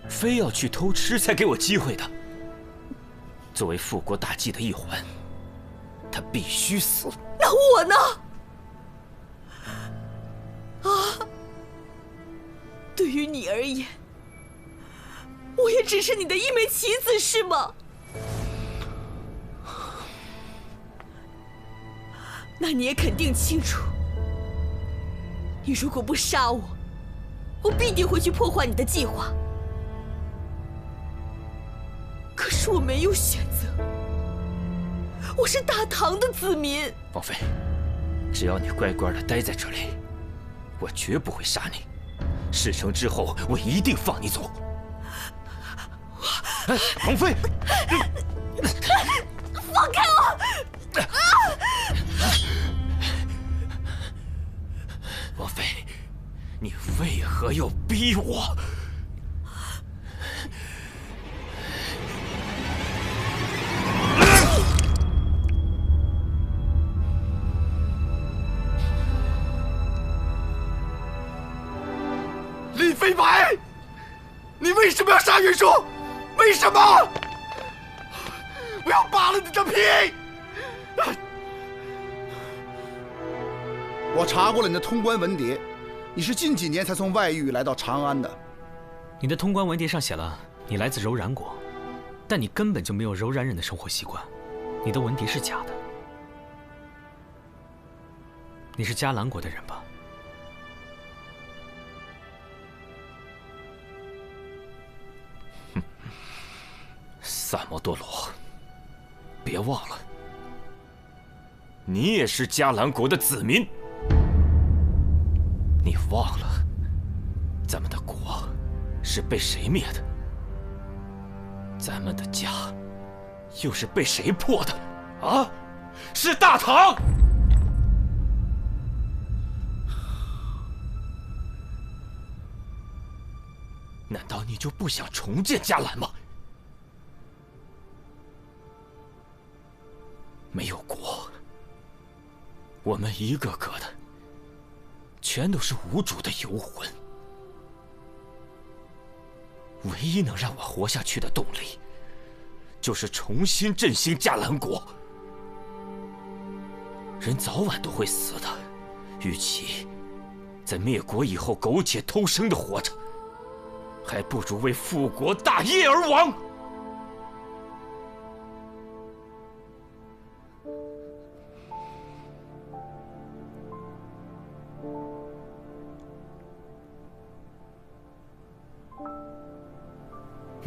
非要去偷吃才给我机会的。作为复国大计的一环，他必须死。那我呢？啊，对于你而言，我也只是你的一枚棋子，是吗？那你也肯定清楚，你如果不杀我，我必定会去破坏你的计划。可是我没有选择，我是大唐的子民。王妃，只要你乖乖的待在这里，我绝不会杀你。事成之后，我一定放你走。王妃，放开我！王妃，你为何要逼我？李飞白，你为什么要杀云舒？为什么？我要扒了你的皮！我查过了你的通关文牒，你是近几年才从外域来到长安的。你的通关文牒上写了你来自柔然国，但你根本就没有柔然人的生活习惯，你的文牒是假的。你是迦兰国的人吧？萨摩多罗，别忘了，你也是迦兰国的子民。你忘了，咱们的国是被谁灭的？咱们的家又是被谁破的？啊，是大唐！难道你就不想重建迦兰吗？没有国，我们一个个的全都是无主的游魂。唯一能让我活下去的动力，就是重新振兴迦兰国。人早晚都会死的，与其在灭国以后苟且偷生的活着，还不如为复国大业而亡。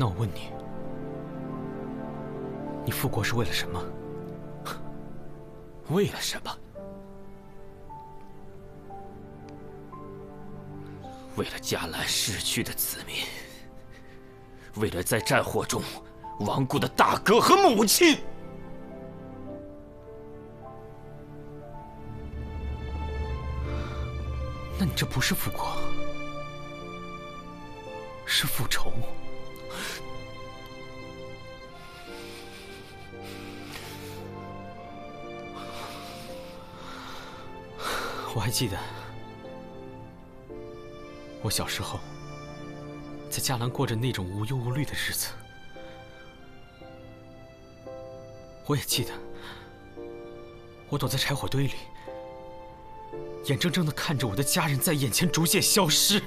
那我问你，你复国是为了什么？为了什么？为了迦兰逝去的子民，为了在战火中亡故的大哥和母亲。那你这不是复国，是复仇。我还记得，我小时候在迦兰过着那种无忧无虑的日子。我也记得，我躲在柴火堆里，眼睁睁地看着我的家人在眼前逐渐消失。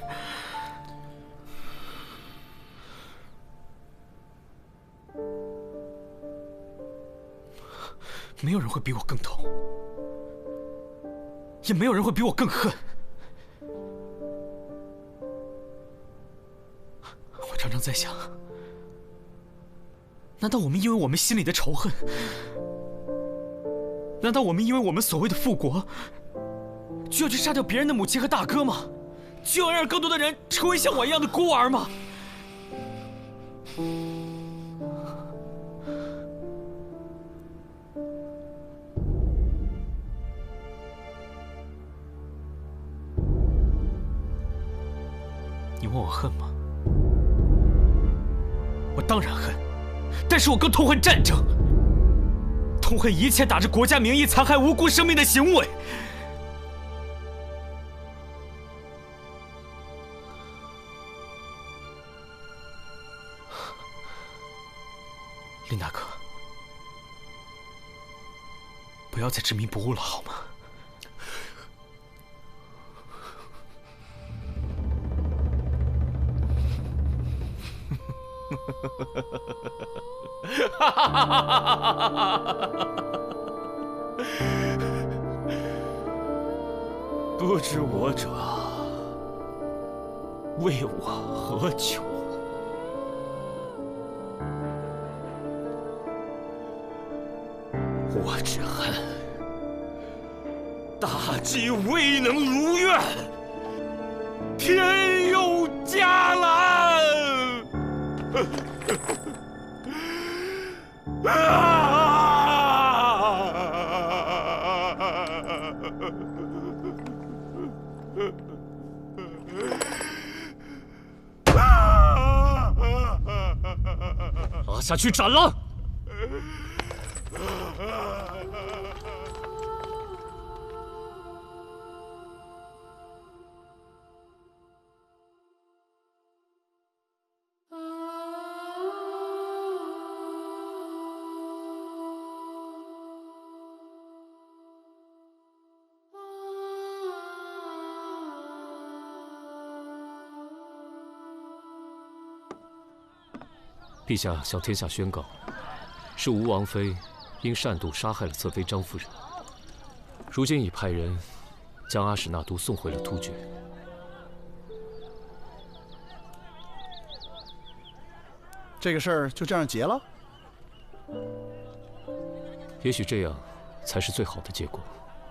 没有人会比我更痛，也没有人会比我更恨。我常常在想，难道我们因为我们心里的仇恨，难道我们因为我们所谓的复国，就要去杀掉别人的母亲和大哥吗？就要让更多的人成为像我一样的孤儿吗？你问我恨吗？我当然恨，但是我更痛恨战争，痛恨一切打着国家名义残害无辜生命的行为。林大哥，不要再执迷不悟了，好吗？不知我者，为我何求？我只恨大计未能如愿，天佑迦兰。拉下去斩了！陛下向天下宣告，是吴王妃因擅妒杀害了侧妃张夫人，如今已派人将阿史那都送回了突厥。这个事儿就这样结了？也许这样才是最好的结果。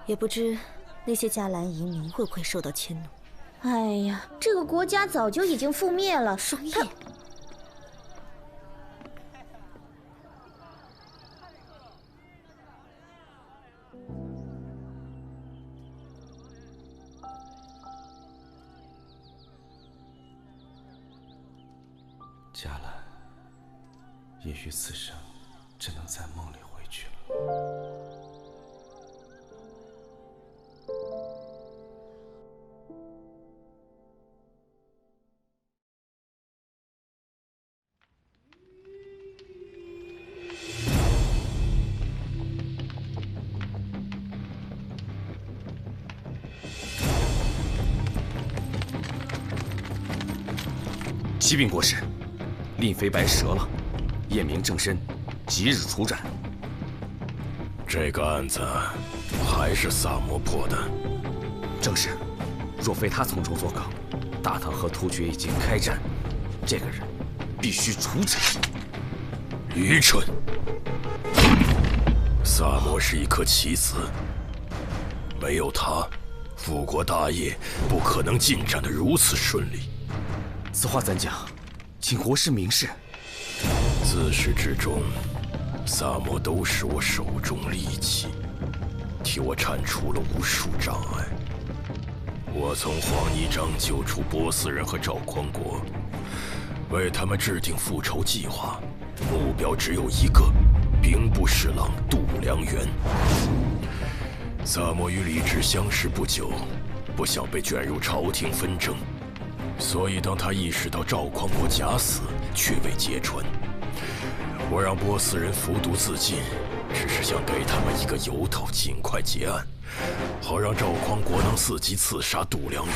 也不知那些迦兰移民会不会受到迁怒。哎呀，这个国家早就已经覆灭了。双叶。迦兰，也许此生只能在梦里回去了。启禀国师，令妃白折了，验明正身，即日处斩。这个案子还是萨摩破的。正是，若非他从中作梗，大唐和突厥已经开战，这个人必须处斩。愚蠢！萨摩是一颗棋子，没有他，复国大业不可能进展得如此顺利。此话怎讲？请国师明示。自始至终，萨摩都是我手中利器，替我铲除了无数障碍。我从黄泥章救出波斯人和赵匡国，为他们制定复仇计划，目标只有一个：兵部侍郎度良源。萨摩与李治相识不久，不想被卷入朝廷纷争，所以当他意识到赵匡胤假死却未揭穿，我让波斯人服毒自尽，只是想给他们一个由头，尽快结案，好让赵匡胤能伺机刺杀度量元。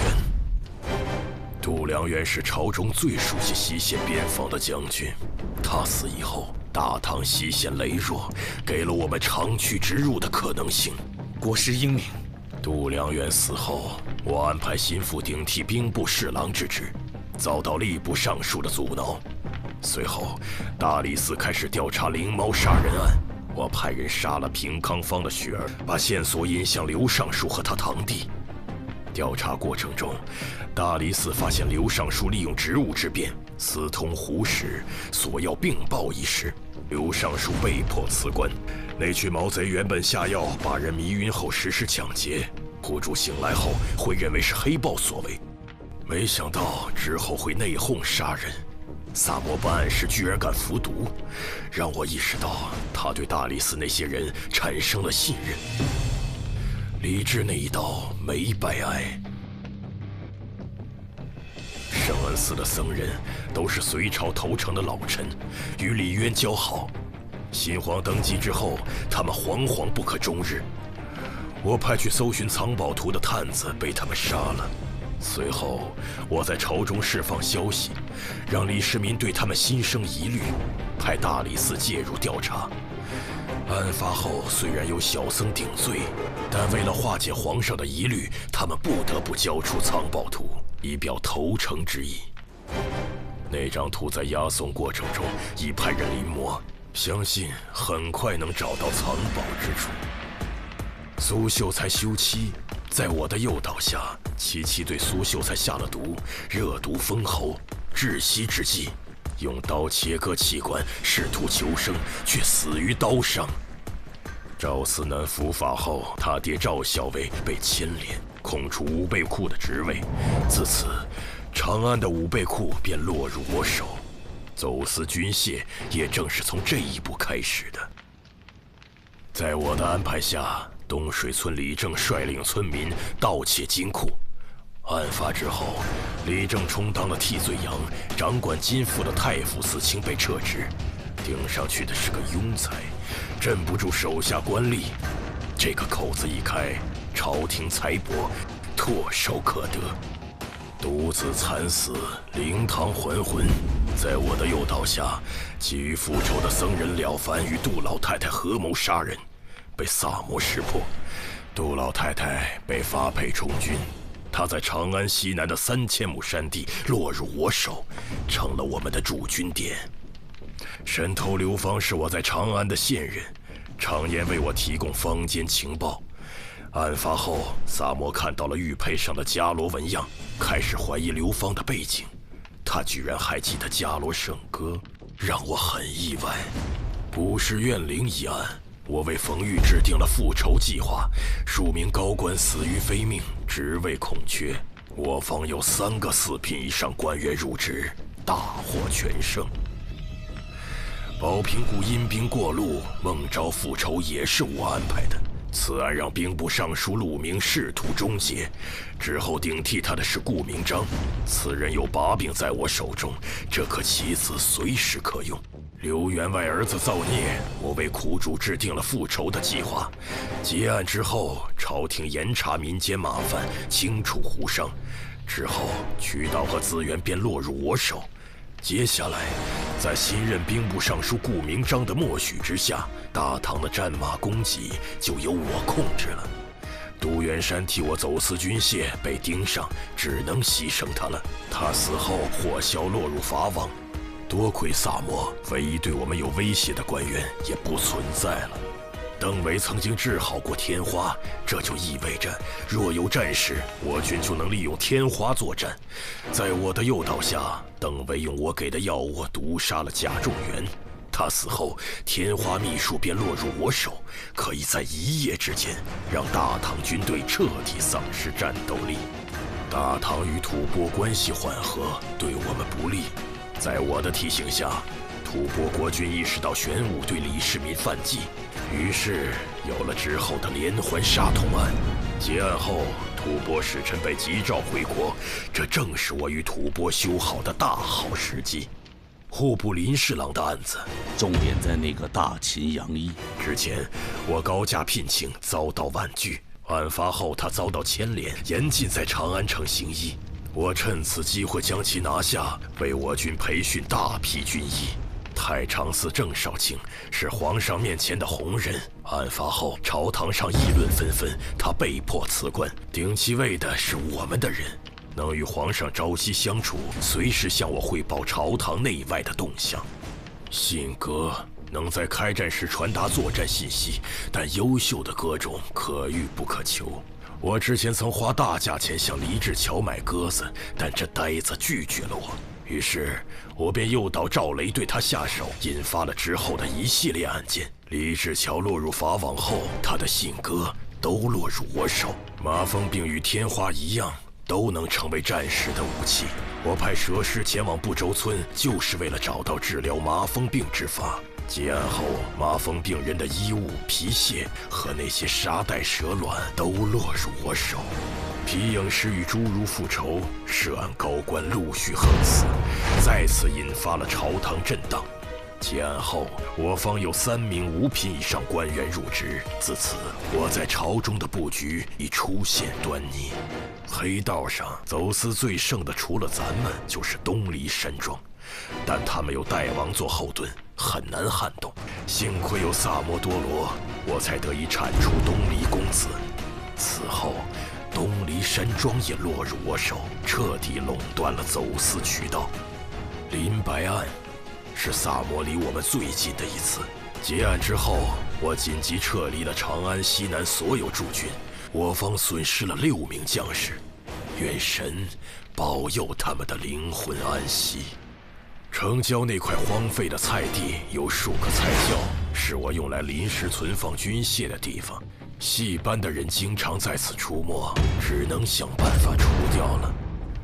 度量元是朝中最熟悉西线边防的将军，他死以后，大唐西线羸弱，给了我们长驱直入的可能性。国师英明。度量元死后，我安排心腹顶替兵部侍郎之职，遭到吏部尚书的阻挠。随后，大理寺开始调查灵猫杀人案，我派人杀了平康坊的雪儿，把线索引向刘尚书和他堂弟。调查过程中，大理寺发现刘尚书利用职务之便私通胡氏，索要并报一事。刘尚书被迫辞官。那群毛贼原本下药把人迷晕后实施抢劫，苦主醒来后会认为是黑豹所为，没想到之后会内讧杀人。萨摩办案时居然敢服毒，让我意识到他对大理寺那些人产生了信任。李治那一刀没白挨。圣恩寺的僧人都是隋朝投诚的老臣，与李渊交好。新皇登基之后，他们惶惶不可终日。我派去搜寻藏宝图的探子被他们杀了。随后，我在朝中释放消息，让李世民对他们心生疑虑，派大理寺介入调查。案发后，虽然有小僧顶罪，但为了化解皇上的疑虑，他们不得不交出藏宝图，以表投诚之意。那张图在押送过程中已派人临摹，相信很快能找到藏宝之处。苏秀才休妻，在我的诱导下，琪琪对苏秀才下了毒，热毒封喉，窒息之际，用刀切割器官，试图求生，却死于刀伤。赵思南伏法后，他爹赵校尉被牵连，空出武备库的职位，自此，长安的武备库便落入我手。走私军械也正是从这一步开始的。在我的安排下，东水村李正率领村民盗窃金库。案发之后，李正充当了替罪羊，掌管金库的太傅寺卿被撤职，盯上去的是个庸才，镇不住手下官吏。这个口子一开，朝廷财帛唾手可得。独子惨死，灵堂还魂。在我的诱导下，基于复仇的僧人了凡与杜老太太合谋杀人，被萨摩识破。杜老太太被发配充军，她在长安西南的3000亩山地落入我手，成了我们的驻军点。神头刘芳是我在长安的线人，常年为我提供坊间情报。案发后，萨摩看到了玉佩上的伽罗纹样，开始怀疑刘芳的背景。他居然还记得伽罗圣歌，让我很意外。不是怨灵一案，我为冯玉制定了复仇计划，数名高官死于非命，职位空缺。我方有3个4品以上官员入职，大获全胜。保平谷阴兵过路，孟昭复仇也是我安排的。此案让兵部尚书陆明仕途终结，之后顶替他的是顾明章，此人有把柄在我手中，这颗棋子随时可用。刘员外儿子造孽，我为苦主制定了复仇的计划。结案之后，朝廷严查民间麻烦，清除胡商，之后渠道和资源便落入我手。接下来，在新任兵部尚书顾明章的默许之下，大唐的战马供给就由我控制了。杜元山替我走私军械被盯上，只能牺牲他了。他死后，火枭落入法网。多亏萨摩，唯一对我们有威胁的官员也不存在了。邓维曾经治好过天花，这就意味着若有战事，我军就能利用天花作战。在我的诱导下，邓维用我给的药物毒杀了贾仲元。他死后，天花秘术便落入我手，可以在1夜之间让大唐军队彻底丧失战斗力。大唐与吐蕃关系缓和，对我们不利。在我的提醒下，吐蕃国君意识到玄武对李世民犯忌，于是有了之后的连环杀童案。结案后，吐蕃使臣被急召回国，这正是我与吐蕃修好的大好时机。户部林侍郎的案子，重点在那个大秦杨一。之前我高价聘请，遭到婉拒。案发后，他遭到牵连，严禁在长安城行医。我趁此机会将其拿下，为我军培训大批军医。太常寺郑少卿是皇上面前的红人，案发后朝堂上议论纷纷，他被迫辞官，顶其位的是我们的人，能与皇上朝夕相处，随时向我汇报朝堂内外的动向。信鸽能在开战时传达作战信息，但优秀的鸽种可遇不可求。我之前曾花大价钱向黎志桥买鸽子，但这呆子拒绝了我。于是我便诱导赵雷对他下手，引发了之后的一系列案件。黎志桥落入法网后，他的信鸽都落入我手。麻风病与天花一样，都能成为战时的武器。我派蛇师前往不周村，就是为了找到治疗麻风病之法。结案后，麻风病人的衣物、皮屑和那些沙袋蛇卵都落入我手。皮影师与侏儒复仇，涉案高官陆续横死，再次引发了朝堂震荡。结案后，我方有3名5品以上官员入职，自此我在朝中的布局已出现端倪。黑道上走私最盛的，除了咱们，就是东篱山庄，但他们有代王做后盾，很难撼动。幸亏有萨摩多罗，我才得以铲除东篱公子。此后，东篱山庄也落入我手，彻底垄断了走私渠道。林白案是萨摩离我们最近的一次。结案之后，我紧急撤离了长安西南所有驻军，我方损失了6名将士，愿神保佑他们的灵魂安息。城郊那块荒废的菜地有数个菜窖，是我用来临时存放军械的地方。戏班的人经常在此出没，只能想办法除掉了。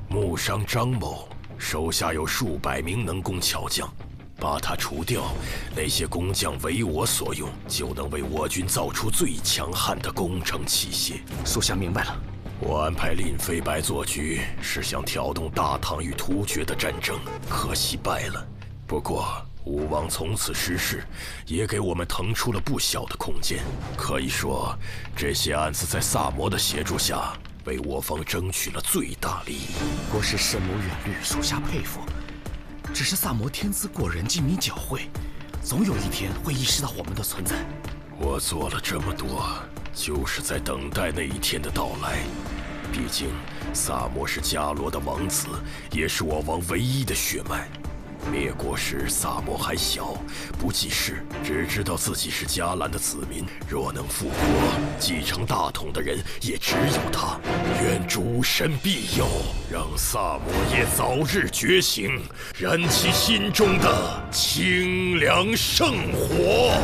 木商张某手下有数百名能工巧匠，把他除掉，那些工匠为我所用，就能为我军造出最强悍的工程器械。属下明白了。我安排林飞白做局，是想挑动大唐与突厥的战争，可惜败了。不过武王从此失势，也给我们腾出了不小的空间。可以说，这些案子在萨摩的协助下，为我方争取了最大利益。国师深谋远虑，属下佩服。只是萨摩天资过人，机敏狡慧，总有一天会意识到我们的存在。我做了这么多，就是在等待那一天的到来。毕竟，萨摩是伽罗的王子，也是我王唯一的血脉。灭国时，萨摩还小，不记事，只知道自己是伽蓝的子民。若能复国，继承大统的人也只有他。愿诸神庇佑，让萨摩耶早日觉醒，燃起心中的清凉圣火。